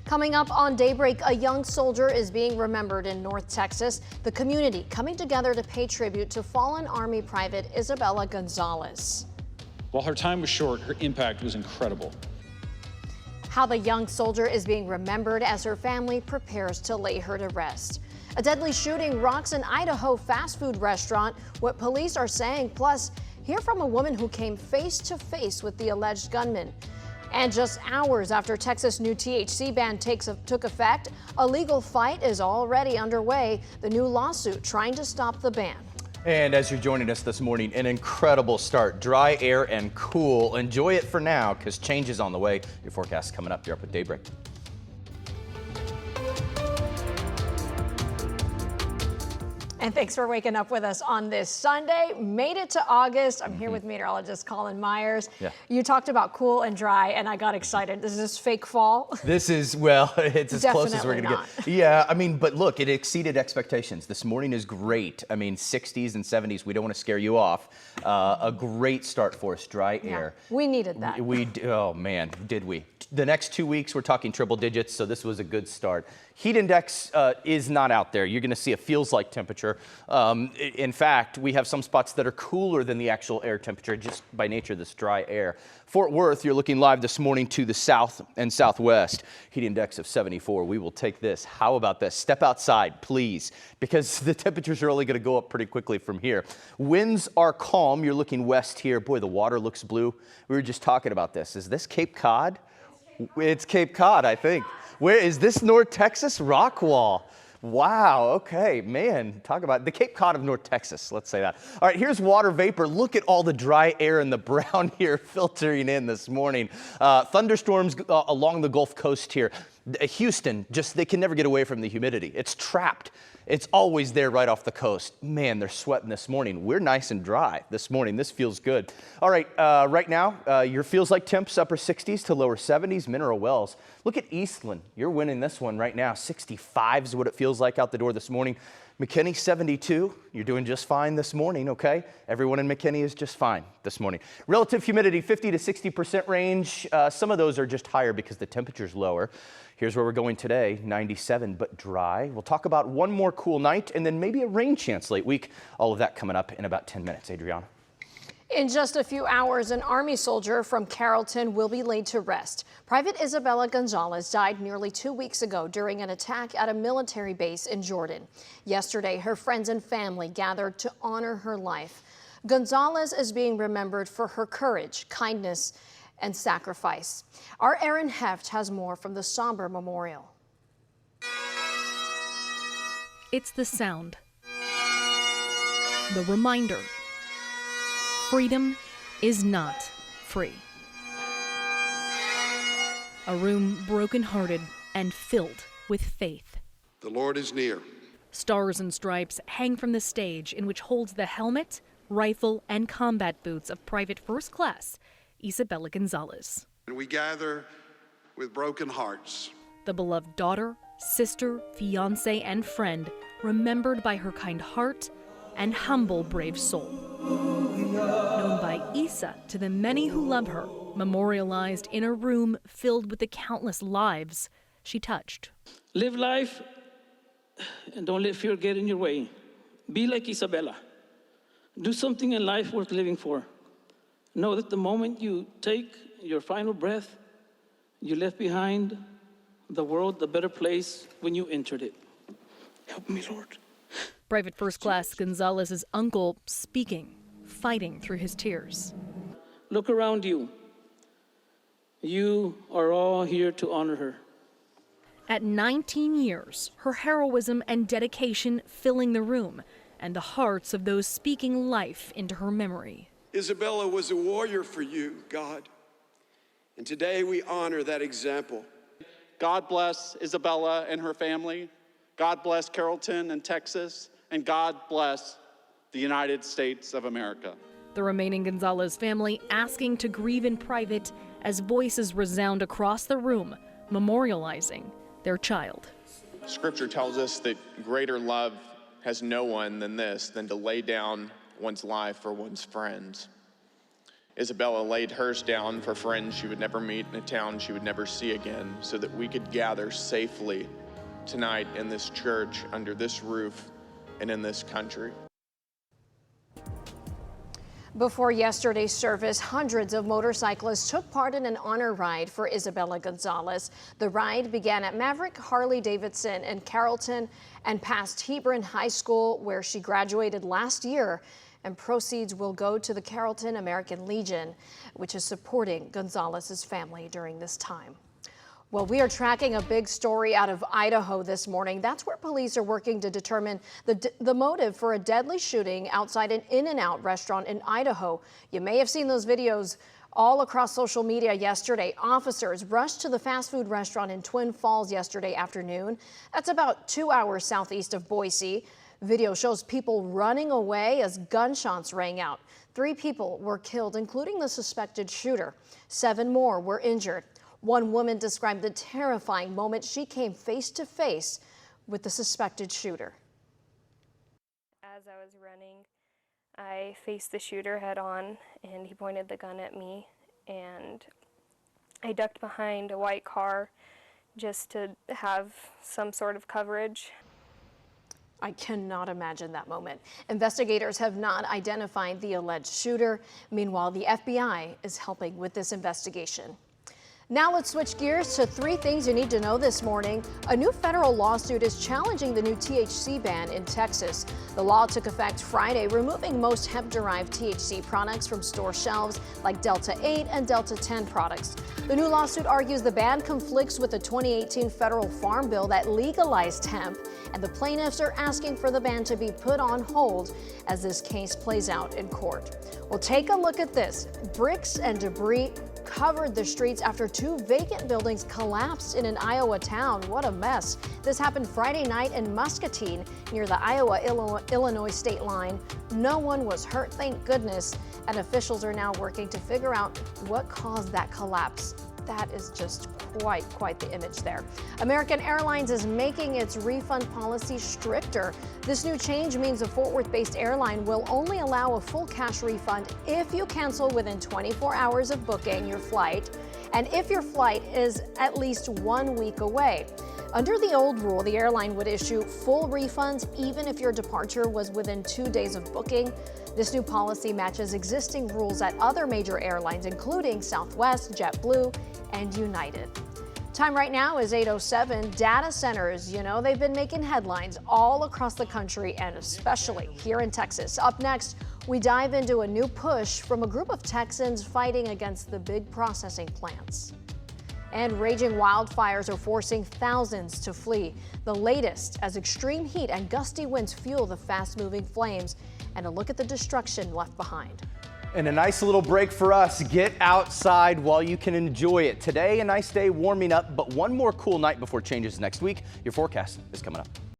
Coming up on Daybreak, a young soldier is being remembered in North Texas. The community coming together to pay tribute to fallen Army Private Isabella Gonzalez. While her time was short, her impact was incredible. How the young soldier is being remembered as her family prepares to lay her to rest. A deadly shooting rocks an Idaho fast food restaurant, what police are saying. Plus, hear from a woman who came face to face with the alleged gunman. And just hours after Texas' new THC ban took effect, a legal fight is already underway. The new lawsuit trying to stop the ban. And as you're joining us this morning, an incredible start. Dry air and cool. Enjoy it for now because change is on the way. Your forecast coming up. You're up with Daybreak. And thanks for waking up with us on this Sunday. Made it to August. I'm here with meteorologist Colin Myers. Yeah. You talked about cool and dry, and I got excited. Is this fake fall? This is, well, it's as close as we're going to get. Yeah, I mean, but look, it exceeded expectations. This morning is great. I mean, 60s and 70s. We don't want to scare you off. A great start for us, dry air. We needed that. Oh, man, did we. The next 2 weeks, we're talking triple digits, so this was a good start. Heat index is not out there. You're going to see a feels like temperature. In fact, we have some spots that are cooler than the actual air temperature just by nature of this dry air. Fort Worth, you're looking live this morning to the south and southwest. Heat index of 74. We will take this. How about this? Step outside, please, because the temperatures are only going to go up pretty quickly from here. Winds are calm. You're looking west here. Boy, the water looks blue. We were just talking about this. Is this Cape Cod? It's Cape Cod, I think. Where is this? North Texas? Rockwall. Wow, okay, man, talk about the Cape Cod of North Texas, let's say that. All right, here's water vapor. Look at all the dry air and the brown here filtering in this morning. Thunderstorms along the Gulf Coast here. Houston, they can never get away from the humidity. It's trapped. It's always there right off the coast. Man, they're sweating this morning. We're nice and dry this morning. This feels good. All right, right now, your feels like temps upper 60s to lower 70s. Mineral Wells. Look at Eastland. You're winning this one right now. 65 is what it feels like out the door this morning. McKinney, 72. You're doing just fine this morning, okay? Everyone in McKinney is just fine this morning. Relative humidity, 50 to 60% range. Some of those are just higher because the temperature's lower. Here's where we're going today, 97, but dry. We'll talk about one more cool night and then maybe a rain chance late week. All of that coming up in about 10 minutes. Adriana. In just a few hours, an Army soldier from Carrollton will be laid to rest. Private Isabella Gonzalez died nearly 2 weeks ago during an attack at a military base in Jordan. Yesterday, her friends and family gathered to honor her life. Gonzalez is being remembered for her courage, kindness, and sacrifice. Our Aaron Heft has more from the somber memorial. It's the sound, the reminder. Freedom is not free. A room brokenhearted and filled with faith. The Lord is near. Stars and stripes hang from the stage in which holds the helmet, rifle, and combat boots of Private First Class Isabella Gonzalez. And we gather with broken hearts. The beloved daughter, sister, fiance, and friend, remembered by her kind heart and humble, brave soul. Known by Isa to the many who love her, memorialized in a room filled with the countless lives she touched. Live life and don't let fear get in your way. Be like Isabella. Do something in life worth living for. Know that the moment you take your final breath, you left behind the world a better place when you entered it. Help me, Lord. Private First Class Gonzalez's uncle speaking, fighting through his tears. Look around you. You are all here to honor her. At 19 years, her heroism and dedication filling the room and the hearts of those speaking life into her memory. Isabella was a warrior for you, God. And today we honor that example. God bless Isabella and her family. God bless Carrollton and Texas. And God bless the United States of America. The remaining Gonzalez family asking to grieve in private as voices resound across the room, memorializing their child. Scripture tells us that greater love has no one than to lay down one's life for one's friends. Isabella laid hers down for friends she would never meet in a town she would never see again, so that we could gather safely tonight in this church, under this roof, and in this country. Before yesterday's service, hundreds of motorcyclists took part in an honor ride for Isabella Gonzalez. The ride began at Maverick Harley-Davidson in Carrollton and past Hebron High School, where she graduated last year. And proceeds will go to the Carrollton American Legion, which is supporting Gonzalez's family during this time. Well, we are tracking a big story out of Idaho this morning. That's where police are working to determine the motive for a deadly shooting outside an In-N-Out restaurant in Idaho. You may have seen those videos all across social media yesterday. Officers rushed to the fast food restaurant in Twin Falls yesterday afternoon. That's about 2 hours southeast of Boise. Video shows people running away as gunshots rang out. 3 people were killed, including the suspected shooter. 7 more were injured. One woman described the terrifying moment she came face to face with the suspected shooter. As I was running, I faced the shooter head on, and he pointed the gun at me, and I ducked behind a white car just to have some sort of coverage. I cannot imagine that moment. Investigators have not identified the alleged shooter. Meanwhile, the FBI is helping with this investigation. Now let's switch gears to 3 things you need to know this morning. A new federal lawsuit is challenging the new THC ban in Texas. The law took effect Friday, removing most hemp-derived THC products from store shelves, like Delta 8 and Delta 10 products. The new lawsuit argues the ban conflicts with the 2018 federal farm bill that legalized hemp, and the plaintiffs are asking for the ban to be put on hold as this case plays out in court. Well, take a look at this. Bricks and debris covered the streets after 2 vacant buildings collapsed in an Iowa town. What a mess. This happened Friday night in Muscatine near the Iowa-Illinois state line. No one was hurt, thank goodness, and officials are now working to figure out what caused that collapse. That is just quite the image there. American Airlines is making its refund policy stricter. This new change means a Fort Worth-based airline will only allow a full cash refund if you cancel within 24 hours of booking your flight, and if your flight is at least 1 week away. Under the old rule, the airline would issue full refunds even if your departure was within 2 days of booking. This new policy matches existing rules at other major airlines, including Southwest, JetBlue, and United. Time right now is 8:07. Data centers, they've been making headlines all across the country and especially here in Texas. Up next, we dive into a new push from a group of Texans fighting against the big processing plants. And raging wildfires are forcing thousands to flee. The latest as extreme heat and gusty winds fuel the fast-moving flames. And a look at the destruction left behind. And a nice little break for us. Get outside while you can enjoy it. Today, a nice day warming up, but one more cool night before changes next week. Your forecast is coming up.